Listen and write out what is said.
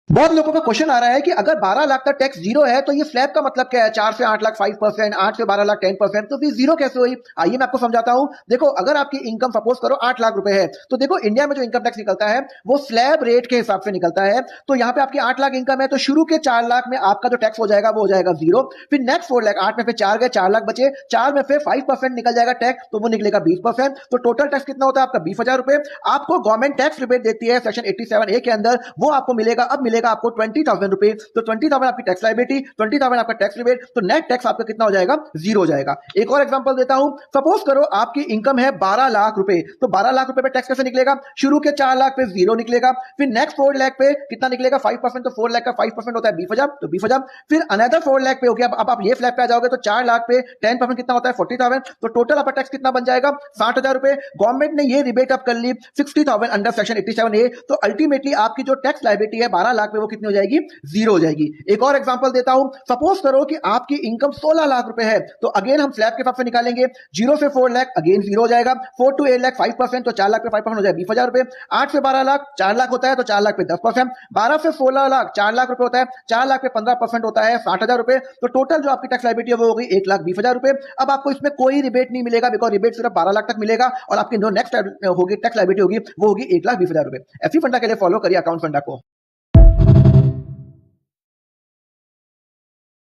बहुत लोगों का क्वेश्चन आ रहा है कि अगर 12 लाख का टैक्स जीरो है तो ये स्लैब का मतलब क्या है? 4 से 8 लाख 5%, 8 से 12 लाख 10%, तो फिर जीरो कैसे हुई? आइए मैं आपको समझाता हूं। देखो, अगर आपकी इनकम सपोज करो 8 लाख रुपए है, तो देखो इंडिया में जो इनकम टैक्स निकलता है वो स्लैब रेट के हिसाब से निकलता है। तो यहाँ पे आपकी 8 लाख इनकम है, तो शुरू के 4 लाख में आपका जो टैक्स हो जाएगा वो हो जाएगा जीरो। फिर नेक्स्ट 4 लाख, 8 में फिर 4 गए, 4 लाख बचे, 4 में फिर 5% निकल जाएगा टैक्स, तो वो निकलेगा 20%। तो टोटल टैक्स कितना होता है आपका? 20,000 रुपए। आपको गवर्नमेंट टैक्स रिबेट देती है सेक्शन 87A के अंदर, वो आपको मिलेगा, अब मिलेगा आपको 20,000 रुपए। तो 20,000 आपकी टैक्स लाइबिलिटी, 20,000 आपका टैक्स रिबेट, तो नेट टैक्स आपका कितना हो जाएगा? जीरो हो जाएगा। एक और एग्जांपल देता हूं। सपोज करो आपकी इनकम है 12 लाख रुपए, तो 12 लाख रुपए पे टैक्स कैसे निकलेगा? शुरू के 4 लाख पे जीरो निकलेगा, फिर नेक्स्ट 4 लाख पे कितना निकलेगा? 5%। तो 4 लाख का 5% होता है 20,000, तो 20,000। फिर अनदर 4 लाख पे हो गया। अब आप ये फ्लैग पे आ जाओगे तो 4 लाख पे 10% कितना होता है? 40,000। तो टोटल आपका टैक्स कितना बन जाएगा? 60,000 रुपए। गवर्नमेंट ने ये रिबेट अब कर ली 60,000 अंडर सेक्शन 87A, तो अल्टीमेटली आपकी जो टैक्स लाइबिलिटी है 12 लाख पे वो कितनी हो जाएगी? जीरो हो जाएगी। एक और एग्जांपल देता हूं। सपोज करो कि आपकी इनकम 16 लाख रुपए है, तो अगेन हम स्लैब के हिसाब से निकालेंगे। 0 से 4 लाख अगेन जीरो हो जाएगा। 4 टू 8 लाख 5%, तो 4 लाख पे 5% हो जाएगा 20,000 रुपए। 8 से 12 लाख 4 लाख होता है, तो 4 लाख पे 10%। 12 से 16 लाख 4 लाख रुपए होता है, 4 लाख पे 15% होता है 60,000 रुपए। तो टोटल जो आपकी टैक्स लाइबिलिटी है वो होगी 1,20,000 रुपए। अब आपको इसमें कोई रिबेट नहीं मिलेगा, बिकॉज रिबेट सिर्फ 12 लाख तक मिलेगा, और आपकी जो नेक्स्ट होगी टैक्स लाइबिलिटी होगी वो होगी 1,20,000 रुपए। ऐसी फंडा के लिए फॉलो करिए अकाउंट फंडा को।